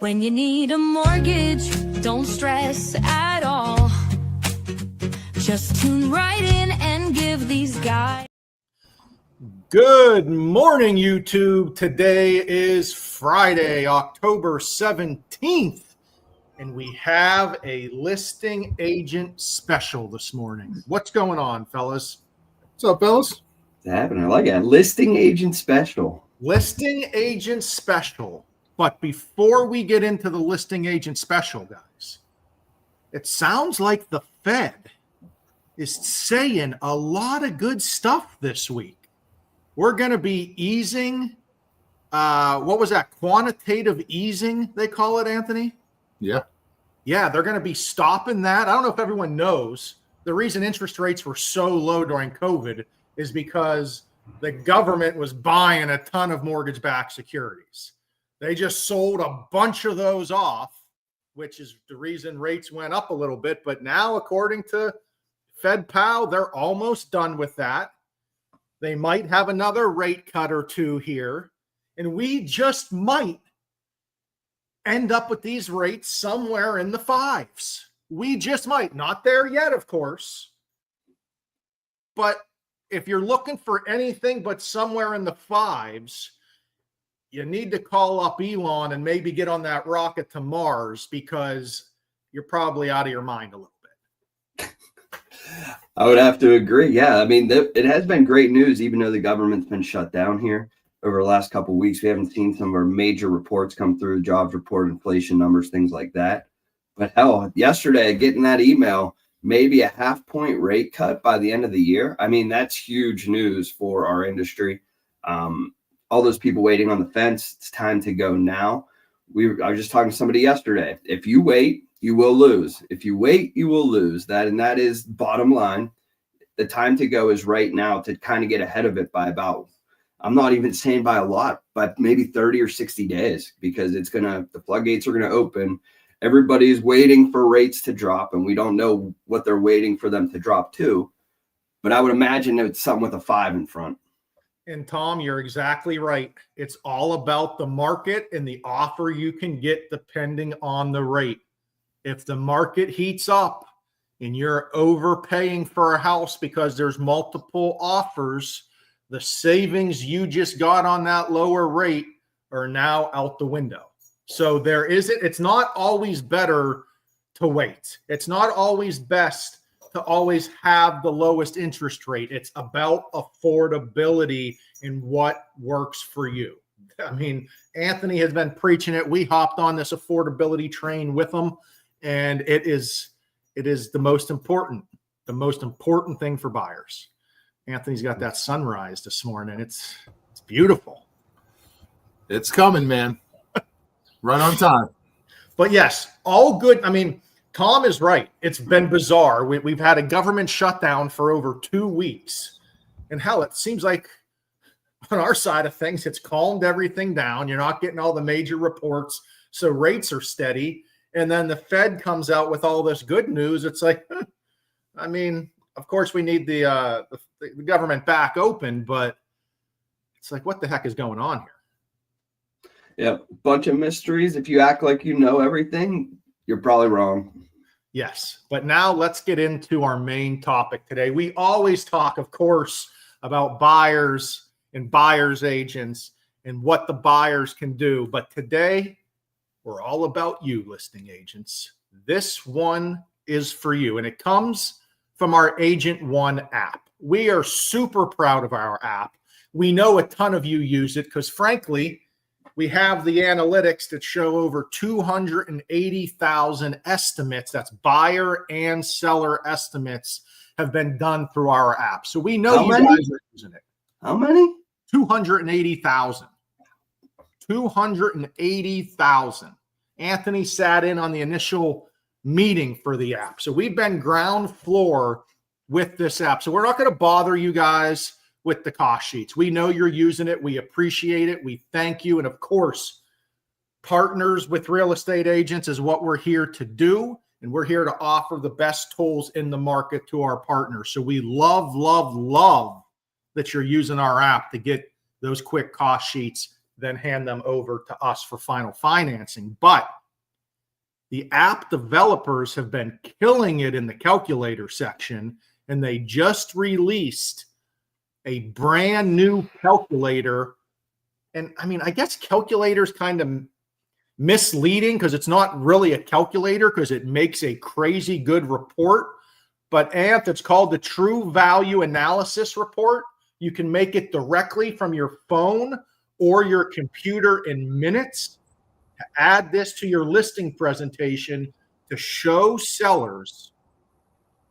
When you need a mortgage, don't stress at all. Just tune right in and give these guys. Good morning, YouTube. Today is Friday, October 17th, and we have a listing agent special this morning. What's going on, fellas? What's up, fellas? It's happening. I like it. Listing agent special. Listing agent special. But before we get into the listing agent special, guys, it sounds like the Fed is saying a lot of good stuff this week. We're going to be easing. What was that? Quantitative easing, they call it, Anthony? Yeah. Yeah, they're going to be stopping that. I don't know if everyone knows. The reason interest rates were so low during COVID is because the government was buying a ton of mortgage-backed securities. They just sold a bunch of those off, which is the reason rates went up a little bit. But now, according to Fed Pal, they're almost done with that. They might have another rate cut or two here, and we just might end up with these rates somewhere in the fives. We just might. Not there yet, of course. But if you're looking for anything but somewhere in the fives, you need to call up Elon and maybe get on that rocket to Mars, because you're probably out of your mind a little bit. I would have to agree. Yeah, I mean, it has been great news, even though the government's been shut down here over the last couple of weeks. We haven't seen some of our major reports come through, jobs report, inflation numbers, things like that. But hell, yesterday, getting that email, maybe a 0.5 point rate cut by the end of the year. I mean, that's huge news for our industry. All those people waiting on the fence, it's time to go now. I was just talking to somebody yesterday. If you wait, you will lose. If you wait, you will lose. That is bottom line. The time to go is right now to kind of get ahead of it by about, I'm not even saying by a lot, but maybe 30 or 60 days, because the floodgates are going to open. Everybody's waiting for rates to drop, and we don't know what they're waiting for them to drop to. But I would imagine it's something with a 5 in front. And Tom, you're exactly right. It's all about the market and the offer you can get depending on the rate. If the market heats up and you're overpaying for a house because there's multiple offers, the savings you just got on that lower rate are now out the window. So it's not always better to wait. It's not always best to always have the lowest interest rate. It's about affordability and what works for you. I mean, Anthony has been preaching it. We hopped on this affordability train with him, and it is the most important thing for buyers. Anthony's got that sunrise this morning. It's beautiful. It's coming, man. Right on time. But yes, all good. I mean, Tom is right. It's been bizarre. We've had a government shutdown for over 2 weeks. And hell, it seems like on our side of things, it's calmed everything down. You're not getting all the major reports. So rates are steady. And then the Fed comes out with all this good news. It's like, I mean, of course, we need the government back open, but it's like, what the heck is going on here? Yeah, bunch of mysteries. If you act like you know everything, you're probably wrong. Yes, but now let's get into our main topic today. We always talk, of course, about buyers and buyers agents and what the buyers can do. But today, we're all about you, listing agents. This one is for you, and it comes from our Agent One app. We are super proud of our app. We know a ton of you use it because, frankly, we have the analytics that show over 280,000 estimates, that's buyer and seller estimates, have been done through our app. So we know you guys are using it. How many? 280,000. 280,000. Anthony sat in on the initial meeting for the app. So we've been ground floor with this app. So we're not going to bother you guys with the cost sheets. We know you're using it. We appreciate it. We thank you. And of course, partners with real estate agents is what we're here to do. And we're here to offer the best tools in the market to our partners. So we love that you're using our app to get those quick cost sheets then hand them over to us for final financing. But the app developers have been killing it in the calculator section, and they just released a brand new calculator. And I mean, I guess calculator is kind of misleading because it's not really a calculator because it makes a crazy good report. But Anth, it's called the True Value Analysis Report. You can make it directly from your phone or your computer in minutes. To add this to your listing presentation to show sellers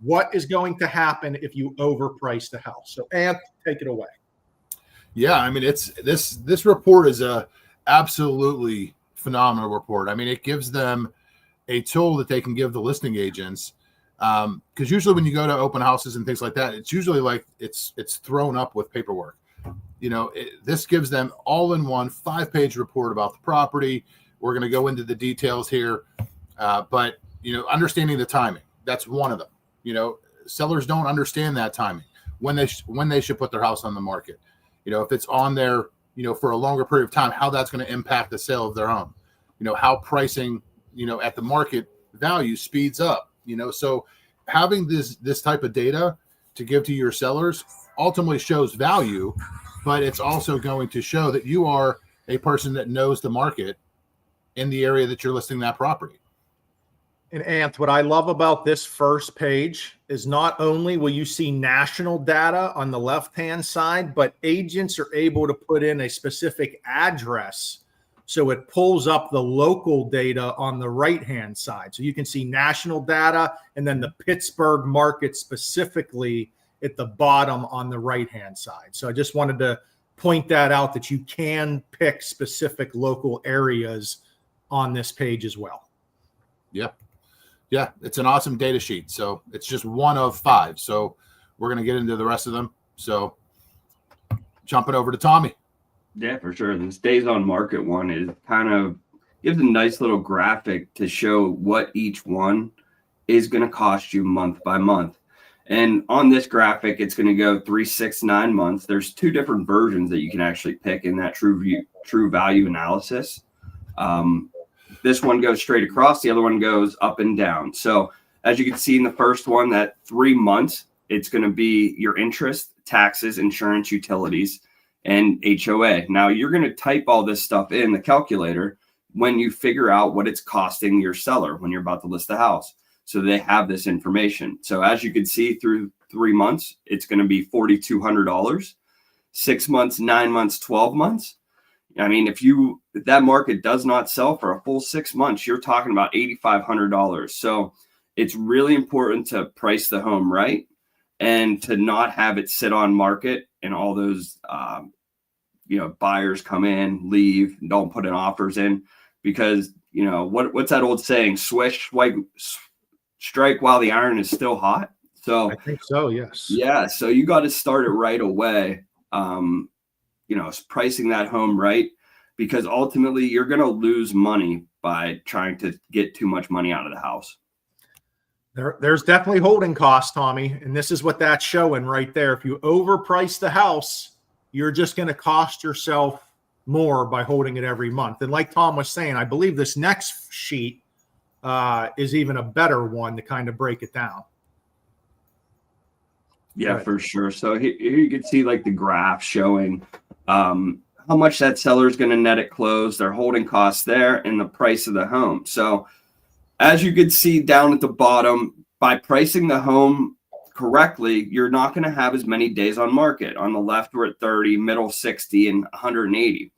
what is going to happen if you overprice the house. So Anth, take it away. Yeah, I mean, it's this report is a absolutely phenomenal report. I mean, it gives them a tool that they can give the listing agents, because usually when you go to open houses and things like that, it's usually like it's thrown up with paperwork. You know, this gives them all-in-one 5-page report about the property. We're going to go into the details here, but you know, understanding the timing, that's one of them. You know, sellers don't understand that timing when they should put their house on the market. You know, if it's on there, you know, for a longer period of time, how that's going to impact the sale of their home. You know, how pricing, you know, at the market value speeds up. You know, so having this type of data to give to your sellers ultimately shows value, but it's also going to show that you are a person that knows the market in the area that you're listing that property. And Anth, what I love about this first page is not only will you see national data on the left-hand side, but agents are able to put in a specific address. So it pulls up the local data on the right-hand side. So you can see national data and then the Pittsburgh market specifically at the bottom on the right-hand side. So I just wanted to point that out, that you can pick specific local areas on this page as well. Yeah. Yeah, it's an awesome data sheet. So it's just one of 5. So we're going to get into the rest of them. So jumping over to Tommy. Yeah, for sure. This days on market one is kind of gives a nice little graphic to show what each one is going to cost you month by month. And on this graphic, it's going to go 3, 6, 9 months. There's 2 different versions that you can actually pick in that true value analysis. This one goes straight across, the other one goes up and down. So as you can see in the first one, that 3 months, it's going to be your interest, taxes, insurance, utilities, and HOA. Now you're going to type all this stuff in the calculator when you figure out what it's costing your seller when you're about to list the house. So they have this information. So as you can see through 3 months, it's going to be $4,200, 6 months, 9 months, 12 months. I mean, if that market does not sell for a full 6 months, you're talking about $8,500. So it's really important to price the home right and to not have it sit on market and all those, buyers come in, leave, don't put in offers in, because, you know, what's that old saying? Swish, strike while the iron is still hot. So I think so, yes. Yeah. So you got to start it right away. Pricing that home right, because ultimately you're going to lose money by trying to get too much money out of the house. There's definitely holding costs, Tommy, and this is what that's showing right there. If you overprice the house, you're just going to cost yourself more by holding it every month. And like Tom was saying, I believe this next sheet is even a better one to kind of break it down. Yeah, for sure. So here you can see like the graph showing how much that seller is going to net at close, their holding costs there, and the price of the home. So as you can see down at the bottom, by pricing the home correctly, you're not going to have as many days on market. On the left, we're at 30, middle 60, and 180.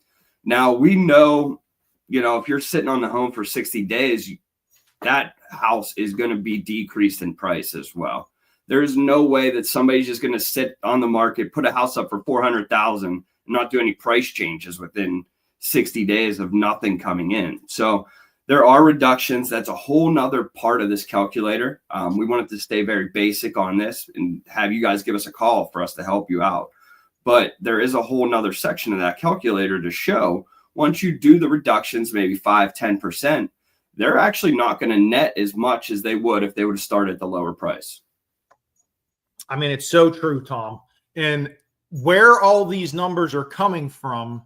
Now, we know, if you're sitting on the home for 60 days, that house is going to be decreased in price as well. There's no way that somebody's just going to sit on the market, put a house up for $400,000, and not do any price changes within 60 days of nothing coming in. So there are reductions. That's a whole nother part of this calculator. We wanted to stay very basic on this and have you guys give us a call for us to help you out. But there is a whole nother section of that calculator to show once you do the reductions, maybe 5, 10%, they're actually not going to net as much as they would if they would have started at the lower price. I mean, it's so true, Tom. And where all these numbers are coming from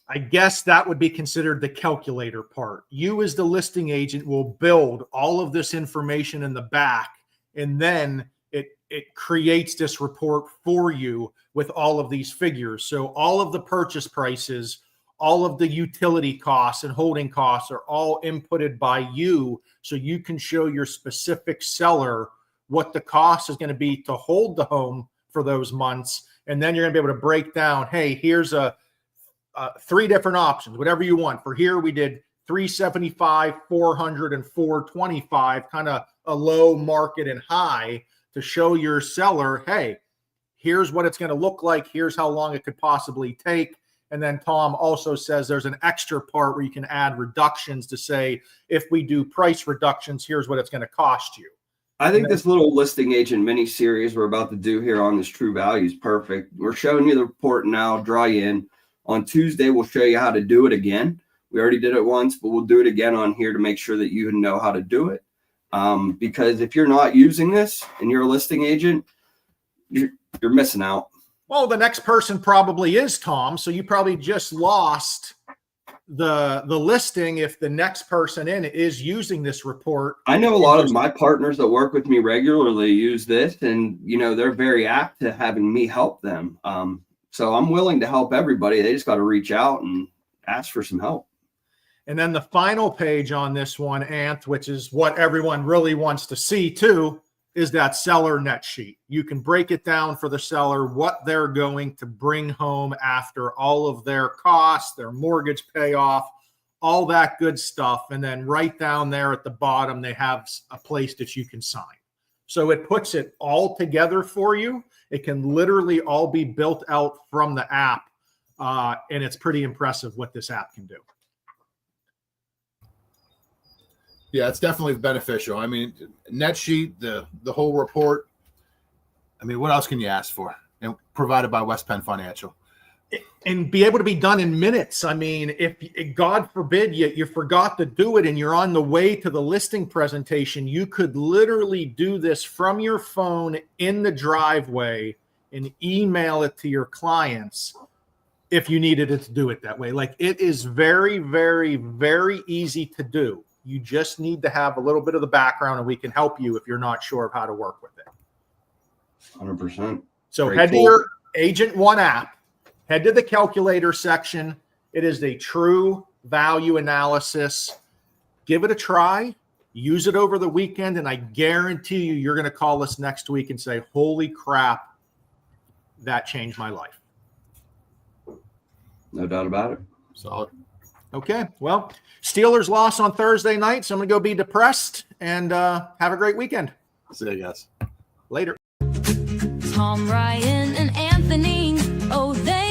I guess that would be considered the calculator part. You as the listing agent will build all of this information in the back, and then it creates this report for you with all of these figures. So all of the purchase prices, all of the utility costs and holding costs are all inputted by you, so you can show your specific seller what the cost is going to be to hold the home for those months. And then you're going to be able to break down, hey, here's three different options, whatever you want. For here, we did 375, 400, and 425, kind of a low, market, and high, to show your seller, hey, here's what it's going to look like. Here's how long it could possibly take. And then Tom also says there's an extra part where you can add reductions to say, if we do price reductions, here's what it's going to cost you. I think this little listing agent mini series we're about to do here on this True Value is perfect. We're showing you the report now, draw you in. On Tuesday, we'll show you how to do it again. We already did it once, but we'll do it again on here to make sure that you know how to do it. Because if you're not using this and you're a listing agent, you're missing out. Well, the next person probably is Tom. So you probably just lost the listing if the next person in is using this report. I know a lot of my partners that work with me regularly use this, and they're very apt to having me help them. So I'm willing to help everybody. They just got to reach out and ask for some help. And then the final page on this one, Ant, which is what everyone really wants to see too, is that seller net sheet. You can break it down for the seller, what they're going to bring home after all of their costs, their mortgage payoff, all that good stuff. And then right down there at the bottom, they have a place that you can sign. So it puts it all together for you. It can literally all be built out from the app. And it's pretty impressive what this app can do. Yeah, it's definitely beneficial. I mean, NetSheet, the whole report. I mean, what else can you ask for? And provided by West Penn Financial. And be able to be done in minutes. I mean, if God forbid you forgot to do it and you're on the way to the listing presentation, you could literally do this from your phone in the driveway and email it to your clients if you needed it to do it that way. Like, it is very, very, very easy to do. You just need to have a little bit of the background, and we can help you if you're not sure of how to work with it. 100%. So head to your Agent One app, head to the calculator section. It is a true value analysis. Give it a try. Use it over the weekend, and I guarantee you, you're going to call us next week and say, holy crap, that changed my life. No doubt about it. Solid. Okay, well, Steelers lost on Thursday night, so I'm going to go be depressed, and have a great weekend. See you guys. Later. Tom, Ryan, and Anthony, oh, they